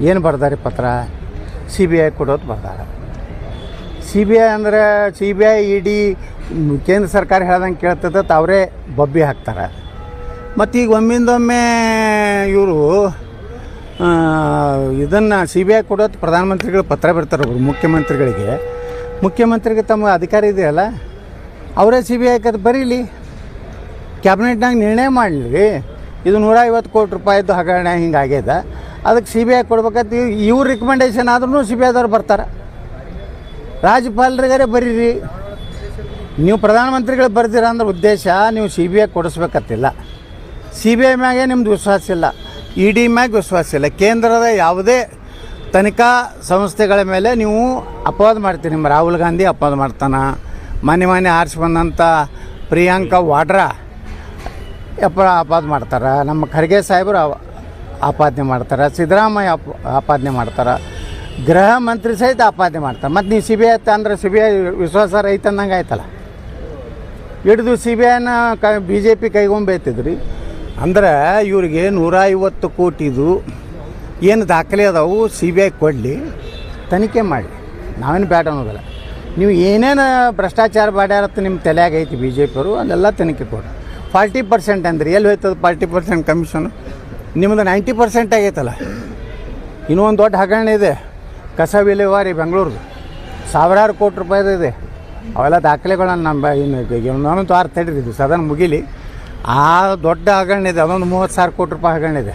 ಏನು ಬರ್ದಾರೆ ಪತ್ರ? CBI ಕೊಡೋದು ಬರ್ದಾರೆ. CBI ಅಂದರೆ CBI ED ಕೇಂದ್ರ ಸರ್ಕಾರ ಹೇಳ್ದಂಗೆ ಕೇಳ್ತದೆ, ಅವರೇ ಬಬ್ಬಿ ಹಾಕ್ತಾರೆ. ಮತ್ತು ಈಗ ಒಮ್ಮಿಂದೊಮ್ಮೆ ಇವರು ಇದನ್ನು CBI ಕೊಡೋದು ಪ್ರಧಾನಮಂತ್ರಿಗಳು ಪತ್ರ ಬಿಡ್ತಾರೆ. ಒಬ್ಬರು ಮುಖ್ಯಮಂತ್ರಿಗೆ ತಮ್ಮ ಅಧಿಕಾರ ಇದೆಯಲ್ಲ, ಅವರೇ CBI ಬರೀಲಿ, ಕ್ಯಾಬಿನೆಟ್ನಾಗ ನಿರ್ಣಯ ಮಾಡಲಿ. ಇದು 150 ಕೋಟಿ ರೂಪಾಯಿದ್ದು ಹಗರಣ ಹಿಂಗಾಗ್ಯದ, ಅದಕ್ಕೆ CBI ಕೊಡ್ಬೇಕಂತ ಇವ್ರ ರಿಕಮೆಂಡೇಷನ್ ಆದ್ರೂ CBIದವ್ರು ಬರ್ತಾರೆ. ರಾಜ್ಯಪಾಲರಿಗಾರೆ ಬರೀರಿ. ನೀವು ಪ್ರಧಾನಮಂತ್ರಿಗಳು ಬರ್ತೀರ ಅಂದ್ರೆ ಉದ್ದೇಶ ನೀವು CBI ಕೊಡಿಸ್ಬೇಕತ್ತಿಲ್ಲ. CBI ಮ್ಯಾಗೆ ನಿಮ್ದು ವಿಶ್ವಾಸ ಇಲ್ಲ, ED ಮ್ಯಾಗೆ ವಿಶ್ವಾಸ ಇಲ್ಲ. ಕೇಂದ್ರದ ಯಾವುದೇ ತನಿಖಾ ಸಂಸ್ಥೆಗಳ ಮೇಲೆ ನೀವು ಅಪವಾದ ಮಾಡ್ತೀರಿ. ನಿಮ್ಮ ರಾಹುಲ್ ಗಾಂಧಿ ಅಪವಾದ ಮಾಡ್ತಾನೆ, ಮನೆ ಆರಿಸಿ ಬಂದಂಥ ಪ್ರಿಯಾಂಕಾ ವಾಡ್ರಾ ಅಪವಾದ ಮಾಡ್ತಾರೆ, ನಮ್ಮ ಖರ್ಗೆ ಸಾಹೇಬರು ಆಪಾದನೆ ಮಾಡ್ತಾರೆ, ಸಿದ್ದರಾಮಯ್ಯ ಆಪಾದನೆ ಮಾಡ್ತಾರೆ, ಗೃಹ ಮಂತ್ರಿ ಸಹಿತ ಆಪಾದನೆ ಮಾಡ್ತಾರೆ. ಮತ್ತು ನೀವು CBI ಅಂದ್ರೆ CBI ವಿಶ್ವಾಸ ರಹಿತ ಅಂದಂಗೆ ಆಯ್ತಲ್ಲ. ಹಿಡಿದು CBIನ BJP ಕೈಗೊಂಬೈತಿದ್ರಿ ಅಂದ್ರೆ ಇವ್ರಿಗೆ 150 ಕೋಟಿದು ಏನು ದಾಖಲೆ ಅದಾವು CBI ಕೊಡಲಿ, ತನಿಖೆ ಮಾಡಿ. ನಾವೇನು ಬ್ಯಾಡ ಅನ್ನೋದಲ್ಲ. ನೀವು ಏನೇನು ಭ್ರಷ್ಟಾಚಾರ ಮಾಡ್ಯಾರತ್ತ ನಿಮ್ಮ ತಲೆಯಾಗ ಐತಿ BJPಯವರು, ಅದೆಲ್ಲ ತನಿಖೆ ಕೊಡಿ. 40% ಅಂದ್ರೆ ಎಲ್ಲಿ ಹೋಯ್ತದ 40% ಕಮಿಷನು? ನಿಮ್ಮದು 90% ಆಗೈತಲ್ಲ. ಇನ್ನೂ ಒಂದು ದೊಡ್ಡ ಹಗರಣ ಇದೆ, ಕಸ ವಿಲೇವಾರಿ ಬೆಂಗಳೂರು, ಸಾವಿರಾರು ಕೋಟಿ ರೂಪಾಯಿದು ಇದೆ. ಅವೆಲ್ಲ ದಾಖಲೆಗಳನ್ನು ನಮ್ಮ ಇನ್ನೊಂದು ವಾರ ತಡೀರಿ, ಸದನ ಮುಗಿಲಿ. ಆ ದೊಡ್ಡ ಹಗರಣ ಇದೆ, ಅದೊಂದು 30,000 ಕೋಟಿ ರೂಪಾಯಿ ಹಗರಣ ಇದೆ.